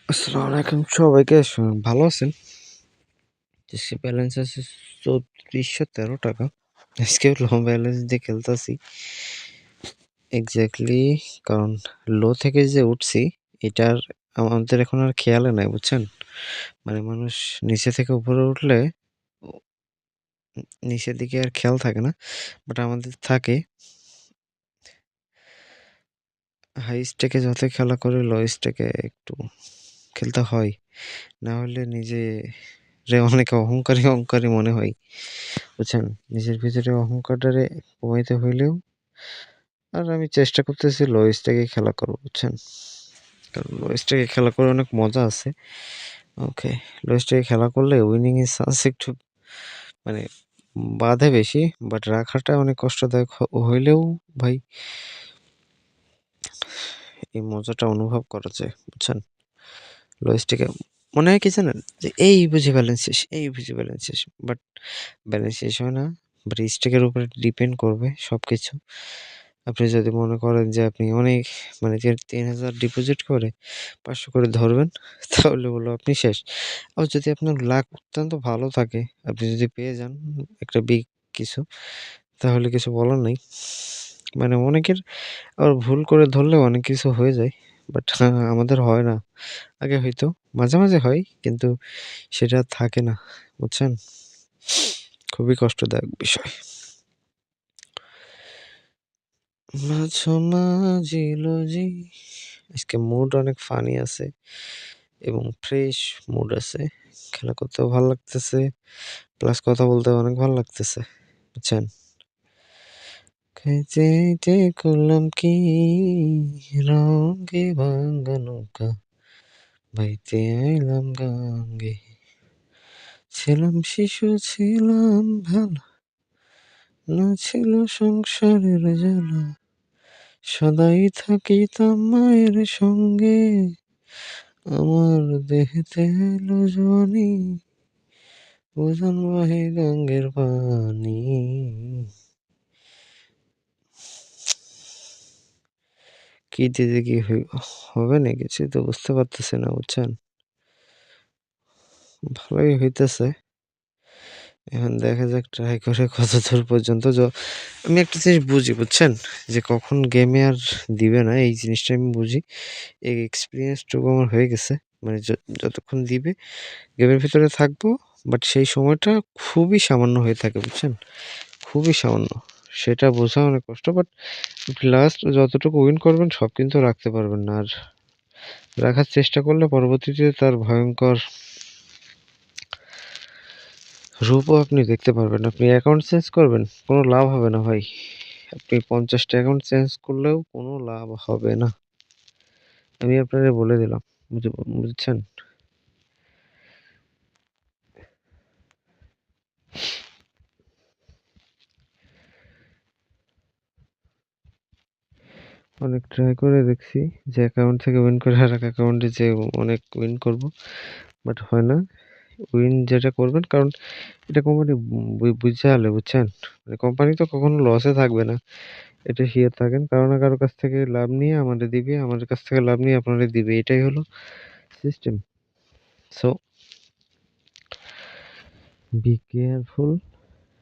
আসসালামু আলাইকুম সবাইকে। ভালো আছেন? দেশে ব্যালেন্স আছে ৩৪১৩ টাকা। আজকে লো ব্যালেন্স দিয়ে খেলতাছি। এক্সাক্টলি, কারণ লো থেকে যে উঠছি এটার আমাদের এখন আর খেয়ালে নাই, বুঝছেন? মানে মানুষ নিচে থেকে উপরে উঠলে ও নিচের দিকে আর খেয়াল থাকে না। বাট আমাদের থাকে। হাই স্টেকে যতই খেলা করি লো স্টেকে একটু খেলতে হয়। না হলে নিজেরে অনেক অহংকারী মনে হয়। বুঝছেন? নিজের ভিতরে অহংকারটারে কমাইতে হইলেও আর আমি চেষ্টা করতেছি লো স্ট্যাকে খেলা করব, বুঝছেন? কারণ লো স্ট্যাকে খেলা করে অনেক মজা আছে। ওকে, লো স্ট্যাকে খেলা করলে উইনিং এর চান্স একটু মানে বাধে বেশি, বাট রাখাটা অনেক কষ্টদায়ক হইলেও ভাই এই মজাটা অনুভব করা যায়, বুঝছেন? লো স্ট্যাকে মনে হয় কি জানেন? যে এই বুঝি ব্যালেন্স শেষ, এই বুঝি ব্যালেন্স শেষ। বাট ব্যালেন্স শেষ হয় না। বাট স্ট্যাকের উপরে ডিপেন্ড করবে সবকিছু। আপনি যদি মনে করেন যে আপনি অনেক মানে যে ৩,০০০ ডিপোজিট করে ৫০০ করে ধরবেন, তাহলে হলো আপনি শেষ। আবার যদি আপনার লাক অত্যন্ত ভালো থাকে, আপনি যদি পেয়ে যান একটা বিগ কিছু, তাহলে কিছু বলার নাই। মানে অনেকের আবার ভুল করে ধরলেও অনেক কিছু হয়ে যায়। বাট আমাদের হয় না। আগে হইতো, মাঝে হয়, কিন্তু সেটা আর থাকে না, বুঝছেন? খুবই কষ্টদায়ক বিষয়। মাঝামাঝি লজি আজকে মুড অনেক ফানি আছে এবং ফ্রেশ মুড আছে। খেলা করতেও ভাল লাগতেছে। প্লাস কথা বলতেও অনেক ভাল লাগতেছে। বুঝছেন? খাইতে খাইতে করলাম কি রঙে ভাঙা নৌকা বাইতে আইলাম গান গেয়ে। ছিলাম শিশু ছিলাম ভালো, না ছিল সংসারের জ্বালা। সদাই থাকিতাম মায়ের সঙ্গে, আমার দেহেতে এলো জোয়ানি, উজান বহে গঙ্গের পানি। কি দিতে কি হবে না, কিছুই তো বুঝতে পারতেছি না, বুঝছেন? ভালোই হইতেছে। এখন দেখা যাক ট্রাই করে কতদূর পর্যন্ত আমি একটা জিনিস বুঝি, বুঝছেন? যে কখন গেমে আর দিবে না এই জিনিসটা আমি বুঝি। এই এক্সপেরিয়েন্সটুকু আমার হয়ে গেছে। মানে যতক্ষণ দিবে গেমের ভিতরে থাকবো, বাট সেই সময়টা খুবই সামান্য হয়ে থাকে, বুঝছেন? খুবই সামান্য। সেটা বোঝা অনেক কষ্ট, বাট লাস্ট যতটুকু উইন করবেন সব কিন্তু রাখতে পারবেন না। আর রাখার চেষ্টা করলে পরবর্তীতে তার ভয়ঙ্কর রূপও আপনি দেখতে পারবেন। আপনি অ্যাকাউন্ট চেঞ্জ করবেন, কোনো লাভ হবে না ভাই। আপনি ৫০ টা অ্যাকাউন্ট চেঞ্জ করলেও কোনো লাভ হবে না। আমি আপনারে বলে দিলাম। বুঝছেন? অনেক ট্রাই করে দেখছি যে অ্যাকাউন্ট থেকে উইন করে আরেক অ্যাকাউন্টে যে অনেক উইন করব, বাট হয় না। উইন যেটা করবেন, কারণ এটা কোম্পানি বুঝা হলে, বুঝছেন? মানে কোম্পানি তো কখনো লসে থাকবে না। এটা শিওর থাকেন। কারো না কারো কাছ থেকে লাভ নিয়ে আমাদের দিবে, আমাদের কাছ থেকে লাভ নিয়ে আপনাদের দিবে। এটাই হলো সিস্টেম। সো বি কেয়ারফুল,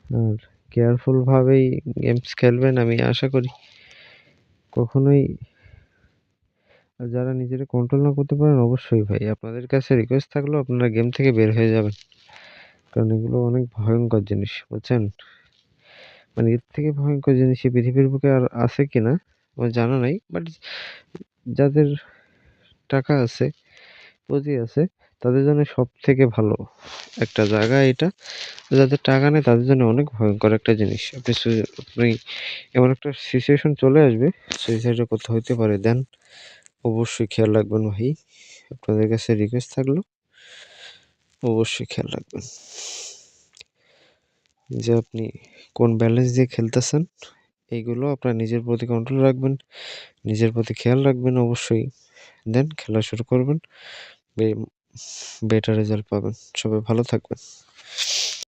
আর কেয়ারফুল ভাবেই গেমস খেলবেন আমি আশা করি। কখনোই আর যারা নিজেকে কন্ট্রোল না করতে পারেন, অবশ্যই ভাই আপনাদের কাছে রিকোয়েস্ট থাকলো আপনারা গেম থেকে বের হয়ে যাবেন। কারণ এগুলো অনেক ভয়ঙ্কর জিনিস, বুঝছেন? মানে এর থেকে ভয়ঙ্কর জিনিস এই পৃথিবীর বুকে আর আছে কিনা আমার জানা নাই। বাট যাদের টাকা আছে, পুঁজি আছে, তাদের জন্য সবথেকে ভালো একটা জায়গা এটা। যাদের টাকা নেই তাদের জন্য অনেক ভয়ঙ্কর একটা জিনিস। আপনি এমন একটা সিচুয়েশন চলে আসবে, সুইসাইডের কথা হইতে পারে। দেন অবশ্যই খেয়াল রাখবেন ভাই। আপনাদের কাছে রিকোয়েস্ট থাকলো অবশ্যই খেয়াল রাখবেন যে আপনি কোন ব্যালেন্স দিয়ে খেলতেছেন। এইগুলো আপনার নিজের প্রতি কন্ট্রোল রাখবেন, নিজের প্রতি খেয়াল রাখবেন অবশ্যই। দেন খেলা শুরু করবেন। বে বেটার রেজাল্ট পাবেন। সবাই ভালো থাকবেন।